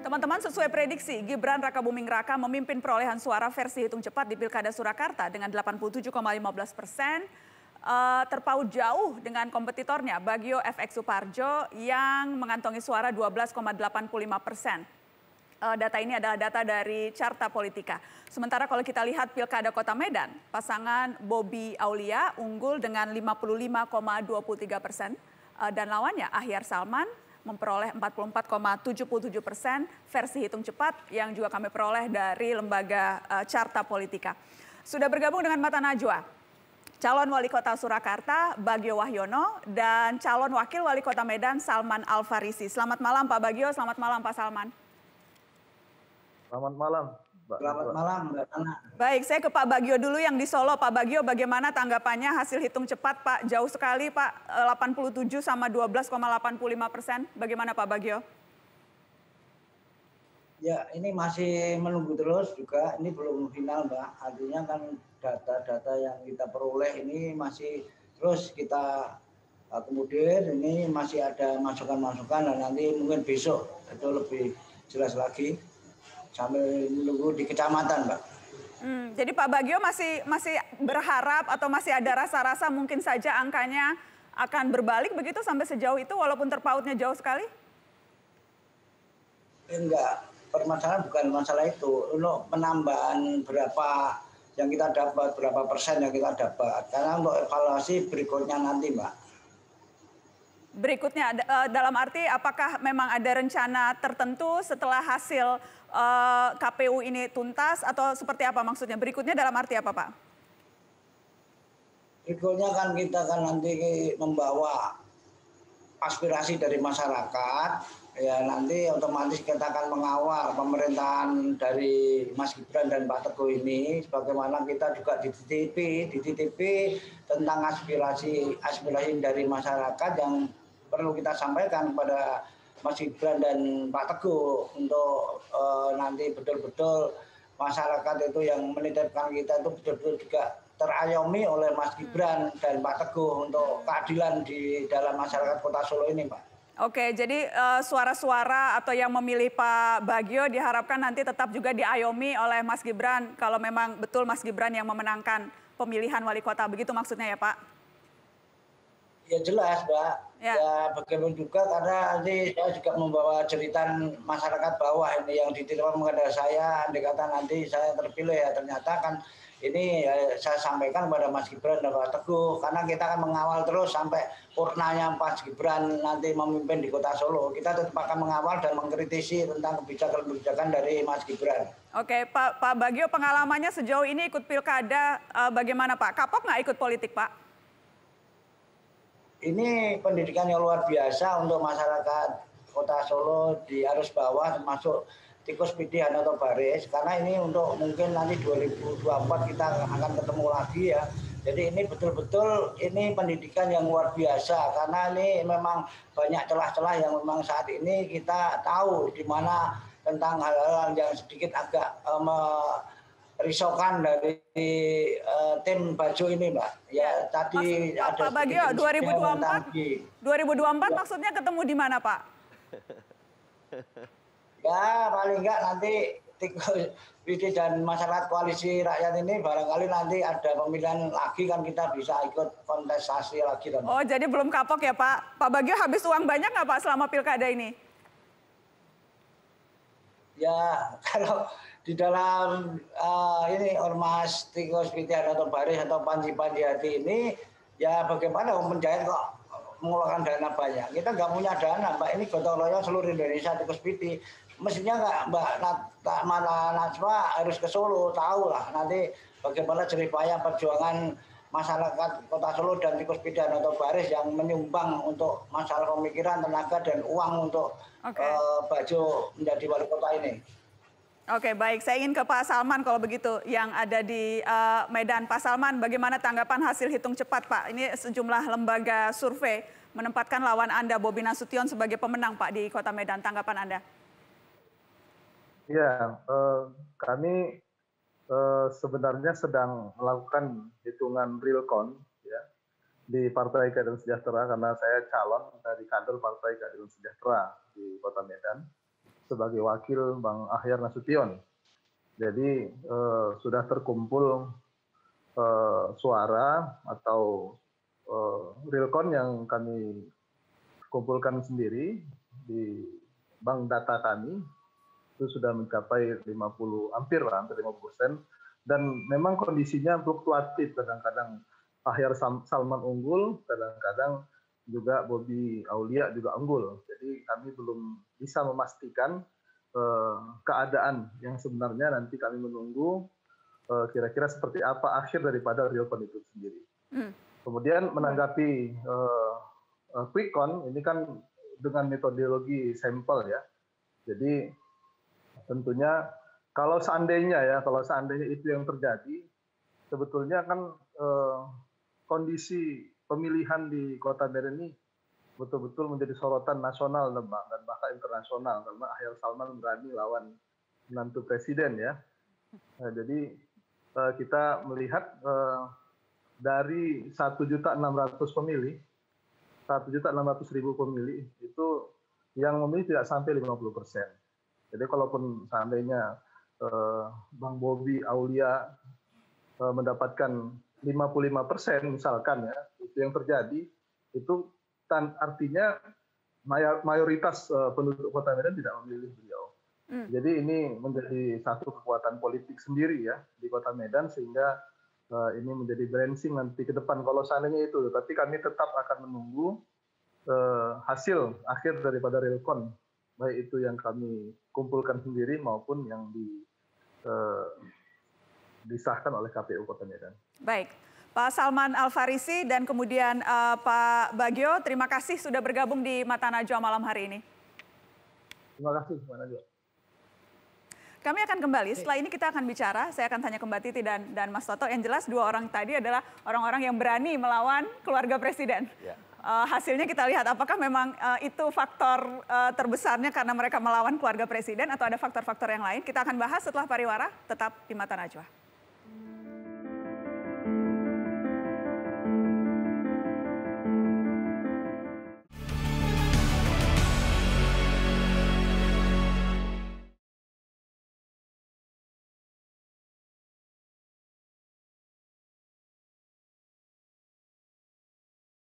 Teman-teman, sesuai prediksi, Gibran Rakabuming Raka memimpin perolehan suara versi hitung cepat di Pilkada Surakarta dengan 87,15%, terpaut jauh dengan kompetitornya Bagio FX Suparjo yang mengantongi suara 12,85%. Data ini adalah data dari Carta Politika. Sementara kalau kita lihat Pilkada Kota Medan, pasangan Bobi Aulia unggul dengan 55,23%, dan lawannya Ahyar Salman memperoleh 44,77% versi hitung cepat yang juga kami peroleh dari lembaga Carta Politika. Sudah bergabung dengan Mata Najwa, calon wali kota Surakarta Bagio Wahyono dan calon wakil wali kota Medan Salman Al-Farisi. Selamat malam Pak Bagio, selamat malam Pak Salman. Selamat malam, Mbak. Selamat malam, Mbak Nana. Baik, saya ke Pak Bagio dulu yang di Solo. Pak Bagio, bagaimana tanggapannya hasil hitung cepat, Pak? Jauh sekali, Pak. 87 sama 12,85%. Bagaimana, Pak Bagio? Ya, ini masih menunggu terus juga. Ini belum final, Mbak. Artinya kan data-data yang kita peroleh ini masih terus kita akomodir. Ini masih ada masukan-masukan dan nanti mungkin besok itu lebih jelas lagi. Sambil menunggu di kecamatan, Mbak. Jadi Pak Bagio masih berharap atau masih ada rasa-rasa mungkin saja angkanya akan berbalik begitu sampai sejauh itu walaupun terpautnya jauh sekali? Enggak, permasalahan bukan masalah itu. Untuk penambahan berapa yang kita dapat, berapa persen yang kita dapat. Karena untuk evaluasi berikutnya nanti, Mbak. Berikutnya dalam arti apakah memang ada rencana tertentu setelah hasil KPU ini tuntas atau seperti apa maksudnya? Berikutnya dalam arti apa, Pak? Berikutnya kan kita kan nanti membawa aspirasi dari masyarakat, ya nanti otomatis kita akan mengawal pemerintahan dari Mas Gibran dan Pak Teguh ini, sebagaimana kita juga dititipi tentang aspirasi dari masyarakat yang perlu kita sampaikan kepada Mas Gibran dan Pak Teguh untuk nanti betul-betul masyarakat itu yang menitipkan kita itu betul-betul juga terayomi oleh Mas Gibran dan Pak Teguh untuk keadilan di dalam masyarakat Kota Solo ini, Pak. Oke, jadi suara-suara atau yang memilih Pak Bagio diharapkan nanti tetap juga diayomi oleh Mas Gibran kalau memang betul Mas Gibran yang memenangkan pemilihan wali kota, begitu maksudnya ya Pak? Ya jelas, Mbak. Ya bagaimana juga karena nanti saya juga membawa jeritan masyarakat bawah ini yang diterima kepada saya, andai kata nanti saya terpilih ya ternyata kan ini saya sampaikan kepada Mas Gibran dan Pak Teguh karena kita akan mengawal terus sampai purnanya Mas Gibran nanti memimpin di Kota Solo. Kita tetap akan mengawal dan mengkritisi tentang kebijakan-kebijakan dari Mas Gibran. Oke, Pak Bagio, pengalamannya sejauh ini ikut pilkada bagaimana Pak? Kapok nggak ikut politik, Pak? Ini pendidikan yang luar biasa untuk masyarakat Kota Solo di arus bawah termasuk tikus pitihan atau baris karena ini untuk mungkin nanti 2024 kita akan ketemu lagi ya. Jadi ini betul-betul ini pendidikan yang luar biasa karena ini memang banyak celah-celah yang memang saat ini kita tahu di mana tentang hal-hal yang sedikit agak risaukan dari tim Bajo ini, Mbak. Ya, tadi ada Pak Bagio 2024 ya. Maksudnya ketemu di mana, Pak? Ya, paling enggak nanti Widi dan masyarakat koalisi rakyat ini barangkali nanti ada pemilihan lagi kan kita bisa ikut kontestasi lagi. Oh, jadi belum kapok ya, Pak? Pak Bagio habis uang banyak nggak, Pak, selama pilkada ini? Ya, kalau di dalam ini ormas tikus pitihan atau baris atau Panji Pandiati ini ya bagaimana menjahit kok mengeluarkan dana banyak. Kita nggak punya dana, Mbak. Ini gotong royong seluruh Indonesia tikus piti. Mestinya nggak Mbak Najwa harus ke Solo, tahu lah nanti bagaimana jeripaya perjuangan masyarakat Kota Solo dan tikus pitihan atau baris yang menyumbang untuk masalah pemikiran, tenaga dan uang untuk Bajo menjadi wali kota ini. Oke, baik. Saya ingin ke Pak Salman kalau begitu yang ada di Medan. Pak Salman, bagaimana tanggapan hasil hitung cepat, Pak? Ini sejumlah lembaga survei menempatkan lawan Anda, Bobi Nasution, sebagai pemenang, Pak, di Kota Medan. Tanggapan Anda? Ya, kami sebenarnya sedang melakukan hitungan real count ya, di Partai Keadilan Sejahtera karena saya calon dari kader Partai Keadilan Sejahtera di Kota Medan. sebagai wakil Bang Ahyar Nasution. Jadi sudah terkumpul suara atau realcon yang kami kumpulkan sendiri di bank data kami itu sudah mencapai hampir 50%, dan memang kondisinya fluktuatif, kadang-kadang Ahyar Salman unggul, kadang-kadang juga Bobi Aulia juga unggul. Jadi kami belum bisa memastikan keadaan yang sebenarnya. Nanti kami menunggu kira-kira seperti apa akhir daripada realcon itu sendiri. Kemudian menanggapi quick count, ini kan dengan metodologi sampel ya. Jadi tentunya kalau seandainya itu yang terjadi, sebetulnya kan kondisi pemilihan di Kota Medan ini betul-betul menjadi sorotan nasional dan bahkan internasional, karena Ahyar Salman berani lawan menantu presiden ya. Nah, jadi kita melihat dari 1.600.000 pemilih, 1.600.000 pemilih itu yang memilih tidak sampai 50%. Jadi kalaupun seandainya Bang Bobi Aulia mendapatkan 55% misalkan ya, itu yang terjadi, itu artinya mayoritas penduduk Kota Medan tidak memilih beliau. Jadi ini menjadi satu kekuatan politik sendiri ya di Kota Medan, sehingga ini menjadi branding nanti ke depan kalau seandainya itu. Tapi kami tetap akan menunggu hasil akhir daripada realcon, baik itu yang kami kumpulkan sendiri maupun yang disahkan oleh KPU Kota Medan. Baik, Pak Salman Al-Farisi dan kemudian Pak Bagio, terima kasih sudah bergabung di Mata Najwa malam hari ini. Terima kasih, Mbak Najwa. Kami akan kembali, setelah ini kita akan bicara, saya akan tanya ke Mbak Titi dan Mas Toto. Yang jelas dua orang tadi adalah orang-orang yang berani melawan keluarga presiden. Ya. Hasilnya kita lihat apakah memang itu faktor terbesarnya karena mereka melawan keluarga presiden atau ada faktor-faktor yang lain. Kita akan bahas setelah pariwara, tetap di Mata Najwa.